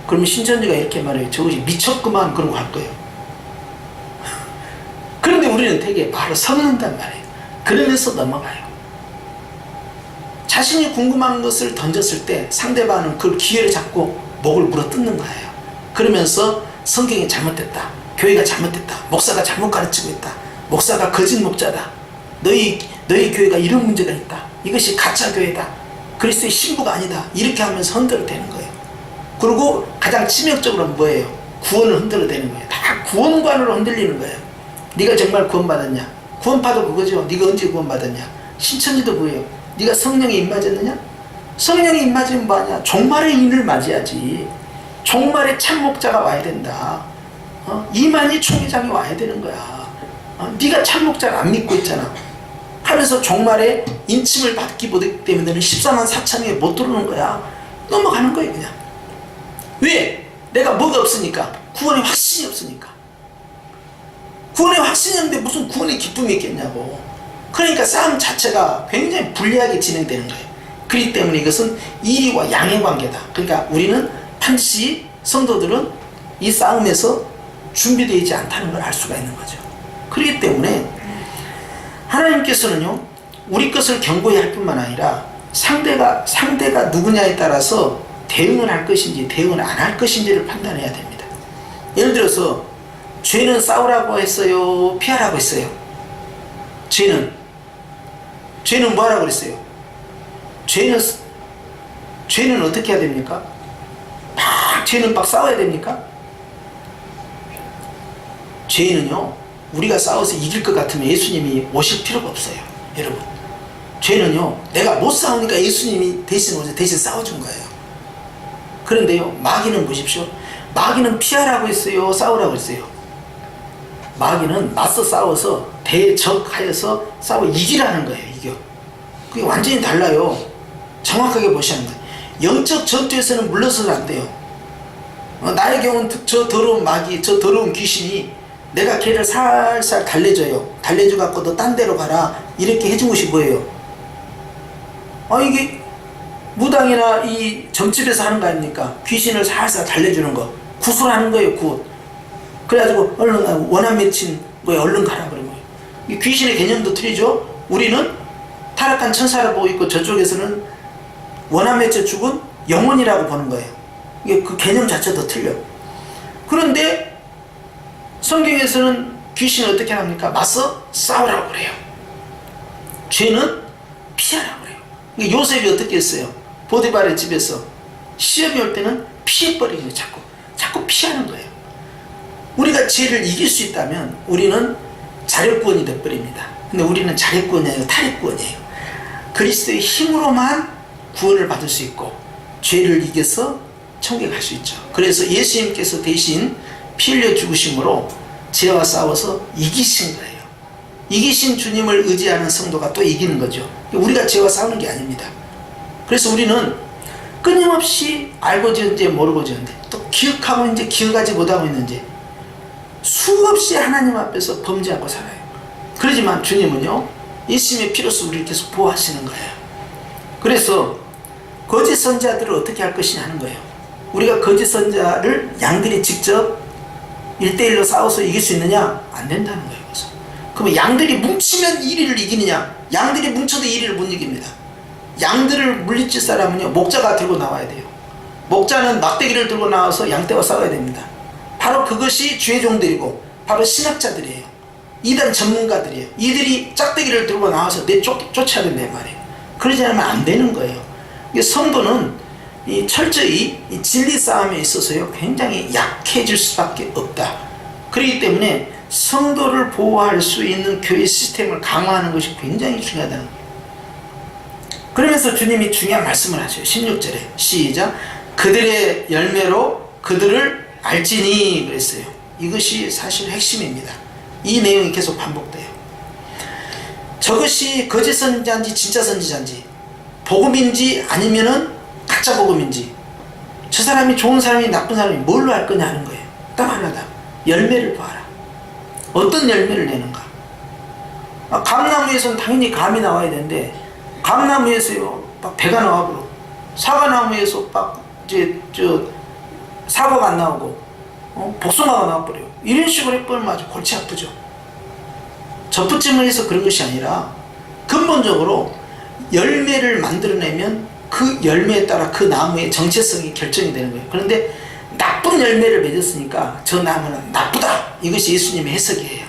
그러면 신천지가 이렇게 말해요. 저것이 미쳤구만 그러고 할 거예요. 그런데 우리는 되게 말을 섞는단 말이에요. 그러면서 넘어가요. 자신이 궁금한 것을 던졌을 때 상대방은 그 기회를 잡고 목을 물어 뜯는 거예요. 그러면서 성경이 잘못됐다, 교회가 잘못됐다, 목사가 잘못 가르치고 있다, 목사가 거짓 목자다, 너희 교회가 이런 문제가 있다, 이것이 가짜 교회다, 그리스도의 신부가 아니다, 이렇게 하면서 흔들어대는 거예요. 그리고 가장 치명적으로는 뭐예요? 구원을 흔들어대는 거예요. 다 구원관으로 흔들리는 거예요. 네가 정말 구원받았냐? 구원파도 그거죠. 네가 언제 구원받았냐? 신천지도 그거예요. 네가 성령에 임맞았느냐? 성령에 임맞으면 뭐하냐? 종말의 인을 맞이하지. 종말의 참목자가 와야 된다. 이만희 총회장이 와야 되는 거야. 네가 참목자를 안 믿고 있잖아. 하면서 종말에 인침을 받기 때문에 14만 4천명에 못 들어오는 거야. 넘어가는 거예요 그냥. 왜? 내가 뭐가 없으니까. 구원의 확신이 없으니까. 구원의 확신이 없는데 무슨 구원의 기쁨이 있겠냐고. 그러니까 싸움 자체가 굉장히 불리하게 진행되는 거예요. 그렇기 때문에 이것은 이리와 양의 관계다. 그러니까 우리는 반드시 성도들은 이 싸움에서 준비되어 있지 않다는 걸 알 수가 있는 거죠. 그렇기 때문에 하나님께서는요, 우리 것을 경고해야 할 뿐만 아니라 상대가 누구냐에 따라서 대응을 할 것인지 대응을 안 할 것인지를 판단해야 됩니다. 예를 들어서 죄는 싸우라고 했어요, 피하라고 했어요? 죄는 뭐하라고 그랬어요? 죄는 어떻게 해야 됩니까? 죄는 막 싸워야 됩니까? 죄는요, 우리가 싸워서 이길 것 같으면 예수님이 오실 필요가 없어요. 여러분, 죄는요, 내가 못 싸우니까 예수님이 대신 싸워준 거예요. 그런데요, 마귀는 보십시오. 마귀는 피하라고 했어요, 싸우라고 했어요? 마귀는 맞서 싸워서 대적하여서 싸워 이기라는 거예요. 이겨. 그게 완전히 달라요. 정확하게 보셔야 합니다. 영적 전투에서는 물러서도 안 돼요. 나의 경우는 저 더러운 마귀, 저 더러운 귀신이 내가 걔를 살살 달래줘요. 달래줘갖고 너 딴 데로 가라, 이렇게 해준 것이 뭐예요? 이게 무당이나 이 점집에서 하는 거 아닙니까? 귀신을 살살 달래주는 거, 구술하는 거예요. 굿. 그래가지고 얼른 원한 맺힌 뭐야, 얼른 가라 그런 거예요. 이 귀신의 개념도 틀리죠. 우리는 타락한 천사를 보고 있고 저쪽에서는 원한 맺혀 죽은 영혼이라고 보는 거예요. 이게 그 개념 자체도 틀려. 그런데 성경에서는 귀신을 어떻게 합니까? 맞서 싸우라고 그래요. 죄는 피하라고 그래요. 요셉이 어떻게 했어요? 보디발의 집에서 시험이 올 때는 피해버리는 거예요. 자꾸 피하는 거예요. 우리가 죄를 이길 수 있다면 우리는 자력구원이 되어버립니다. 근데 우리는 자력구원이 아니라 탈핵구원이에요. 그리스도의 힘으로만 구원을 받을 수 있고 죄를 이겨서 천국에 갈 수 있죠. 그래서 예수님께서 대신 피 흘려 죽으심으로 죄와 싸워서 이기신 거예요. 이기신 주님을 의지하는 성도가 또 이기는 거죠. 우리가 죄와 싸우는 게 아닙니다. 그래서 우리는 끊임없이 알고 지은지 모르고 지은지 또 기억하고 있는지 기억하지 못하고 있는지 수없이 하나님 앞에서 범죄하고 살아요. 그러지만 주님은요, 예수님의 피로써 우리를 계속 보호하시는 거예요. 그래서 거짓 선지자들을 어떻게 할 것이냐 하는 거예요. 우리가 거짓 선지자를 양들이 직접 1대1로 싸워서 이길 수 있느냐? 안 된다는 거예요. 그래서 그러면 양들이 뭉치면 1위를 이기느냐? 양들이 뭉쳐도 1위를 못 이깁니다. 양들을 물리칠 사람은요, 목자가 들고 나와야 돼요. 목자는 막대기를 들고 나와서 양떼와 싸워야 됩니다. 바로 그것이 주의 종들이고 바로 신학자들이에요. 이단 전문가들이에요. 이들이 짝대기를 들고 나와서 쫓아야 된단 말이에요. 그러지 않으면 안 되는 거예요. 성도는 철저히 이 진리 싸움에 있어서요, 굉장히 약해질 수밖에 없다. 그렇기 때문에 성도를 보호할 수 있는 교회 시스템을 강화하는 것이 굉장히 중요하다는 거예요. 그러면서 주님이 중요한 말씀을 하셔요. 16절에 시작. 그들의 열매로 그들을 알지니 그랬어요. 이것이 사실 핵심입니다. 이 내용이 계속 반복돼요. 저것이 거짓 선지자인지 진짜 선지자인지, 복음인지 아니면은 가짜 복음인지, 저 사람이 좋은 사람이 나쁜 사람이 뭘로 알 거냐 하는 거예요. 딱 하나다. 열매를 봐라. 어떤 열매를 내는가. 감나무에서는 당연히 감이 나와야 되는데 감나무에서요 막 배가 나와버려. 사과나무에서 막 사과가 안 나오고 복숭아가 나와버려요. 이런 식으로 해버리면 아주 골치 아프죠. 접붙임을 해서 그런 것이 아니라 근본적으로 열매를 만들어내면 그 열매에 따라 그 나무의 정체성이 결정이 되는 거예요. 그런데 나쁜 열매를 맺었으니까 저 나무는 나쁘다, 이것이 예수님의 해석이에요.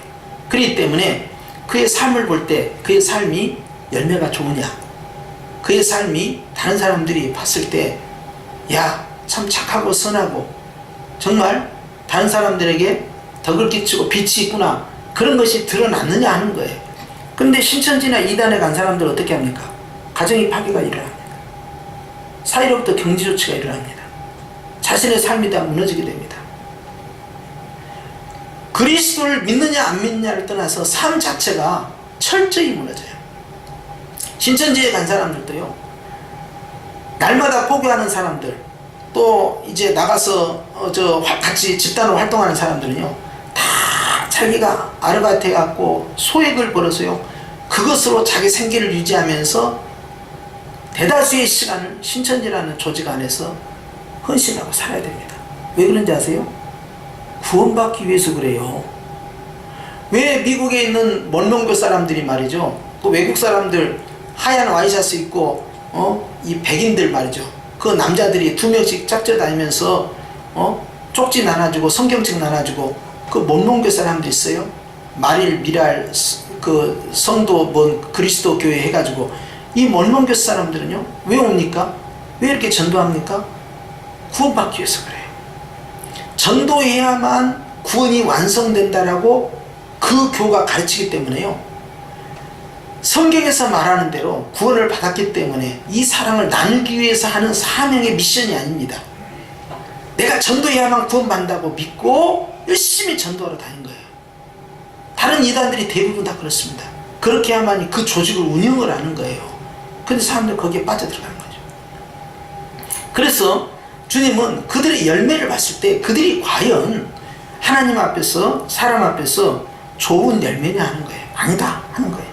그렇기 때문에 그의 삶을 볼 때 그의 삶이 열매가 좋으냐, 그의 삶이 다른 사람들이 봤을 때 야, 참 착하고 선하고 정말 다른 사람들에게 덕을 끼치고 빛이 있구나, 그런 것이 드러났느냐 하는 거예요. 그런데 신천지나 이단에 간 사람들 어떻게 합니까? 가정의 파괴가 일어납니다. 사이로부터 경지조치가 일어납니다. 자신의 삶이 다 무너지게 됩니다. 그리스도를 믿느냐 안 믿느냐를 떠나서 삶 자체가 철저히 무너져요. 신천지에 간 사람들도요, 날마다 포교하는 사람들, 또 이제 나가서 같이 집단으로 활동하는 사람들은요, 다 자기가 아르바이트 해갖고 소액을 벌어서요, 그것으로 자기 생계를 유지하면서 대다수의 시간을 신천지라는 조직 안에서 헌신하고 살아야 됩니다. 왜 그런지 아세요? 구원받기 위해서 그래요. 왜 미국에 있는 먼명교 사람들이 말이죠, 또 외국 사람들 하얀 와이셔츠 입고 이 백인들 말이죠, 그 남자들이 2명씩 짝져 다니면서 쪽지 나눠주고 성경책 나눠주고, 그 먼명교 사람들 있어요. 말일 미랄 그 성도 뭔 그리스도 교회 해가지고, 이 먼명교 사람들은요 왜 옵니까? 왜 이렇게 전도합니까? 구원받기 위해서 그래요. 전도해야만 구원이 완성된다라고 그 교가 가르치기 때문에요, 성경에서 말하는 대로 구원을 받았기 때문에 이 사랑을 나누기 위해서 하는 사명의 미션이 아닙니다. 내가 전도해야만 구원받는다고 믿고 열심히 전도하러 다닌 거예요. 다른 이단들이 대부분 다 그렇습니다. 그렇게 해야만 그 조직을 운영을 하는 거예요. 근데 사람들 거기에 빠져들어가는 거죠. 그래서 주님은 그들의 열매를 봤을 때 그들이 과연 하나님 앞에서 사람 앞에서 좋은 열매냐 하는 거예요. 아니다 하는 거예요.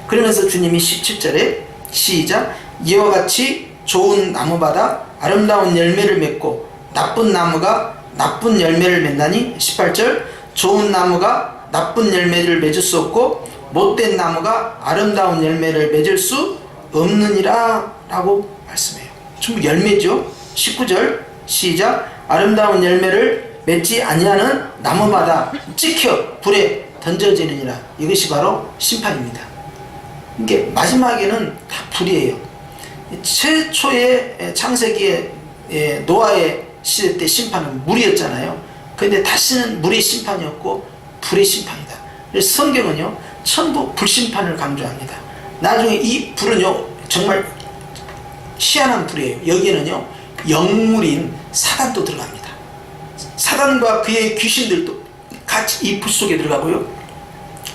그러면서 주님이 17절에 시작, 이와 같이 좋은 나무마다 아름다운 열매를 맺고 나쁜 나무가 나쁜 열매를 맺나니, 18절, 좋은 나무가 나쁜 열매를 맺을 수 없고 못된 나무가 아름다운 열매를 맺을 수 없느니라 라고 말씀해요. 전부 열매죠. 19절 시작, 아름다운 열매를 맺지 아니하는 나무마다 찍혀 불에 던져지느니라. 이것이 바로 심판입니다. 이게 마지막에는 다 불이에요. 최초의 창세기의 노아의 시대 때 심판은 물이었잖아요. 그런데 다시는 물의 심판이었고 불의 심판이다. 그래서 성경은요 전부 불심판을 강조합니다. 나중에 이 불은요 정말 희한한 불이에요. 여기에는요 영물인 사단도 들어갑니다. 사단과 그의 귀신들도 같이 이 불 속에 들어가고요,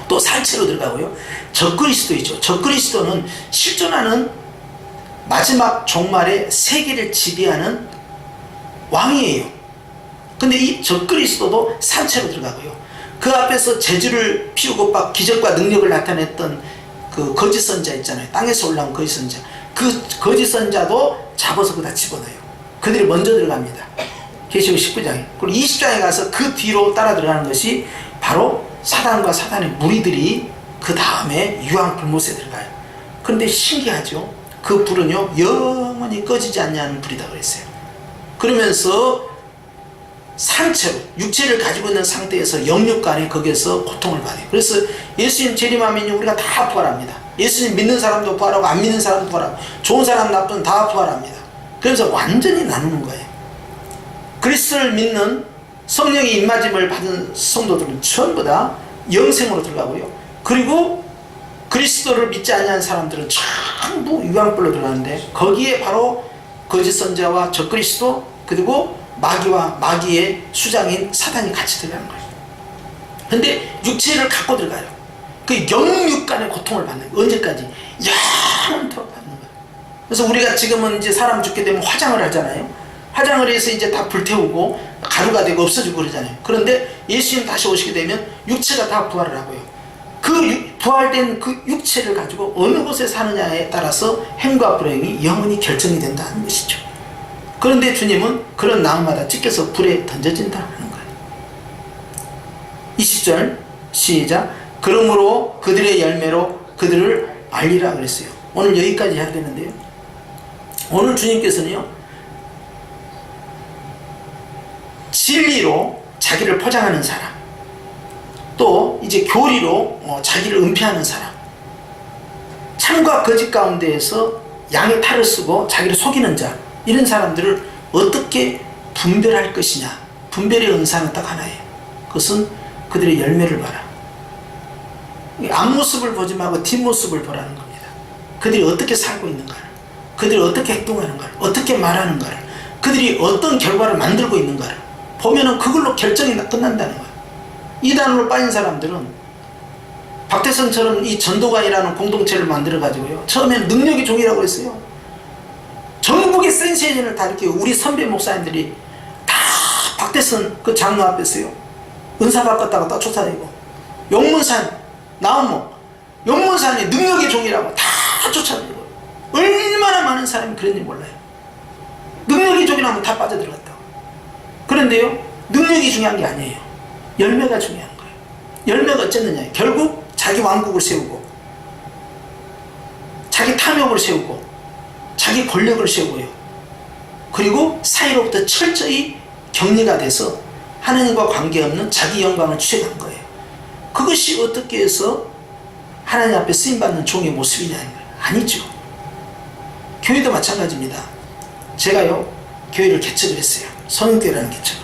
또 살체로 들어가고요, 적그리스도이죠. 적그리스도는 실존하는 마지막 종말의 세계를 지배하는 왕이에요. 근데 이 적그리스도도 산채로 들어가고요, 그 앞에서 재주를 피우고 막 기적과 능력을 나타냈던 그 거짓 선자 있잖아요. 땅에서 올라온 거짓 선자, 그 거짓 선자도 잡아서 그다 집어넣어요. 그들이 먼저 들어갑니다. 계시록 19장에. 그리고 20장에 가서 그 뒤로 따라 들어가는 것이 바로 사단과 사단의 무리들이 그 다음에 유황불못에 들어가요. 그런데 신기하죠. 그 불은요 영원히 꺼지지 않냐는 불이다 그랬어요. 그러면서 상체로 육체를 가지고 있는 상태에서 영육간에 거기에서 고통을 받아요. 그래서 예수님 재림하면 우리가 다 부활합니다. 예수님 믿는 사람도 부활하고 안 믿는 사람도 부활하고 좋은 사람 나쁜 다 부활합니다. 그래서 완전히 나누는 거예요. 그리스도를 믿는 성령의 임마짐을 받은 성도들은 전부 다 영생으로 들어가고요, 그리고 그리스도를 믿지 않는 사람들은 전부 유황불로 들어가는데 거기에 바로 거짓 선자와 적그리스도 그리고 마귀와 마귀의 수장인 사단이 같이 들어가는 거예요. 근데 육체를 갖고 들어가요. 그 영육간의 고통을 받는 거예요. 언제까지? 영원토록 받는 거예요. 그래서 우리가 지금은 이제 사람 죽게 되면 화장을 하잖아요. 화장을 해서 이제 다 불태우고 가루가 되고 없어지고 그러잖아요. 그런데 예수님 다시 오시게 되면 육체가 다 부활을 하고요, 그 부활된 그 육체를 가지고 어느 곳에 사느냐에 따라서 행과 불행이 영원히 결정이 된다는 것이죠. 그런데 주님은 그런 나무마다 찢겨서 불에 던져진다 하는 거예요. 20절 시작, 그러므로 그들의 열매로 그들을 알리라 그랬어요. 오늘 여기까지 해야 되는데요. 오늘 주님께서는요, 진리로 자기를 포장하는 사람, 또 이제 교리로 자기를 은폐하는 사람, 참과 거짓 가운데에서 양의 탈을 쓰고 자기를 속이는 자, 이런 사람들을 어떻게 분별할 것이냐. 분별의 은사는 딱 하나예요. 그것은 그들의 열매를 봐라. 앞모습을 보지 말고 뒷모습을 보라는 겁니다. 그들이 어떻게 살고 있는가를, 그들이 어떻게 행동하는가를, 어떻게 말하는가를, 그들이 어떤 결과를 만들고 있는가를 보면은 그걸로 결정이 끝난다는 거예요. 이단으로 빠진 사람들은 박태선처럼 이 전도관이라는 공동체를 만들어 가지고요, 처음에는 능력의 종이라고 했어요. 전국의 센세이션을 다 이렇게 우리 선배 목사님들이 다 박태선 그 장로 앞에서요, 은사 바꿨다가 또 쫓아내고, 용문산 나오모 용문산이 능력의 종이라고 다 쫓아내고, 얼마나 많은 사람이 그랬는지 몰라요. 능력의 종이라면 다 빠져들어갔다고. 그런데요, 능력이 중요한 게 아니에요. 열매가 중요한 거예요. 열매가 어쨌느냐, 결국 자기 왕국을 세우고, 자기 탐욕을 세우고, 자기 권력을 세우고요, 그리고 사이로부터 철저히 격리가 돼서 하나님과 관계없는 자기 영광을 취해간 거예요. 그것이 어떻게 해서 하나님 앞에 쓰임받는 종의 모습이냐는 거예요. 아니죠. 교회도 마찬가지입니다. 제가요, 교회를 개척을 했어요. 성육교회라는 개척을.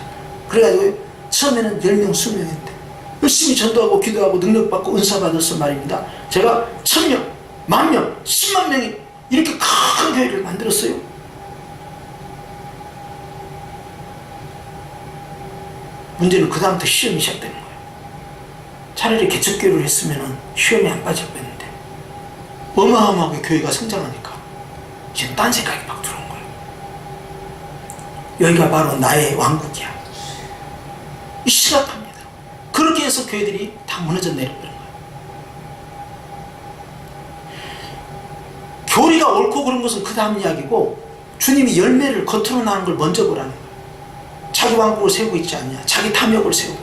그래가지고 처음에는 10명, 20명인데 열심히 전도하고 기도하고 능력받고 은사 받아서 말입니다, 제가 1000명, 10,000명, 10만 명이 이렇게 큰 교회를 만들었어요. 문제는 그 다음부터 시험이 시작되는 거예요. 차라리 개척교회를 했으면 시험에 안 빠질 뻔했는데 어마어마하게 교회가 성장하니까 지금 딴 생각이 막 들어온 거예요. 여기가 바로 나의 왕국이야. 심각합니다. 그렇게 해서 교회들이 다 무너져 내려버린 거예요. 교리가 옳고 그런 것은 그 다음 이야기고, 주님이 열매를 겉으로 나는 걸 먼저 보라는 거예요. 자기 왕국을 세우고 있지 않냐, 자기 탐욕을 세우고,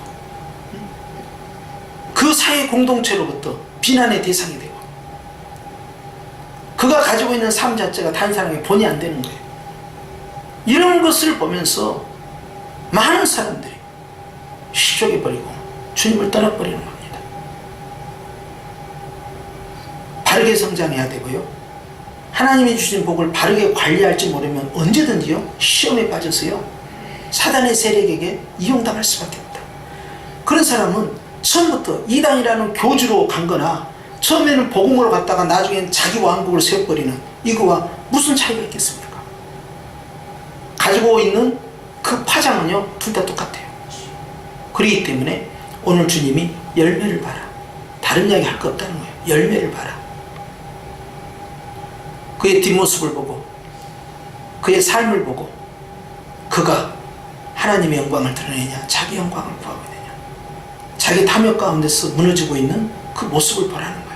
그 사회 공동체로부터 비난의 대상이 되고, 그가 가지고 있는 삶 자체가 다른 사람에게 본이 안 되는 거예요. 이런 것을 보면서 많은 사람들이 실족해버리고 주님을 떠나버리는 겁니다. 바르게 성장해야 되고요, 하나님이 주신 복을 바르게 관리할지 모르면 언제든지요, 시험에 빠져서요, 사단의 세력에게 이용당할 수밖에 없다. 그런 사람은 처음부터 이단이라는 교주로 간 거나 처음에는 복음으로 갔다가 나중엔 자기 왕국을 세워버리는 이거와 무슨 차이가 있겠습니까? 가지고 있는 그 파장은요, 둘 다 똑같아요. 그렇기 때문에 오늘 주님이 열매를 봐라, 다른 이야기 할 거 없다는 거예요. 열매를 봐라. 그의 뒷모습을 보고, 그의 삶을 보고, 그가 하나님의 영광을 드러내냐, 자기 영광을 구하고 있느냐, 자기 탐욕 가운데서 무너지고 있는 그 모습을 보라는 거예요.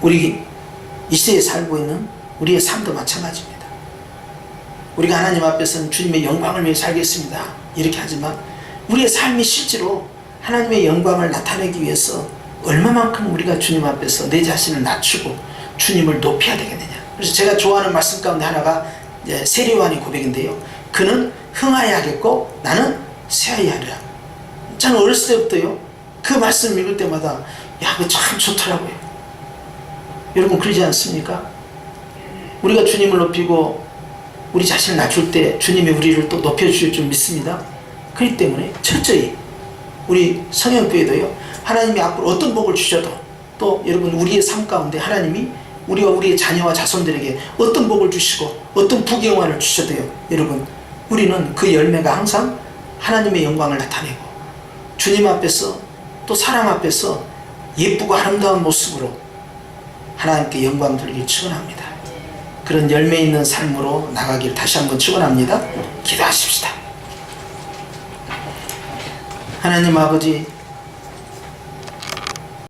우리 이 시대에 살고 있는 우리의 삶도 마찬가지입니다. 우리가 하나님 앞에서는 주님의 영광을 위해 살겠습니다, 이렇게 하지만 우리의 삶이 실제로 하나님의 영광을 나타내기 위해서 얼마만큼 우리가 주님 앞에서 내 자신을 낮추고 주님을 높여야 되겠느냐. 그래서 제가 좋아하는 말씀 가운데 하나가 세례요한의 고백인데요, 그는 흥하여야 하겠고 나는 쇠하여야 하리라. 저는 어렸을 때부터요, 그 말씀 읽을 때마다 야, 그거 참 좋더라고요. 여러분 그러지 않습니까? 우리가 주님을 높이고 우리 자신을 낮출 때 주님이 우리를 또 높여주실 줄 믿습니다. 그렇기 때문에 철저히 우리 성형교회도요, 하나님이 앞으로 어떤 복을 주셔도, 또 여러분 우리의 삶 가운데 하나님이 우리와 우리의 자녀와 자손들에게 어떤 복을 주시고 어떤 부귀영화를 주셔도요, 여러분 우리는 그 열매가 항상 하나님의 영광을 나타내고 주님 앞에서 또 사람 앞에서 예쁘고 아름다운 모습으로 하나님께 영광 돌리기 축원합니다. 그런 열매 있는 삶으로 나가길 다시 한번 축원합니다. 기도하십시다. 하나님 아버지,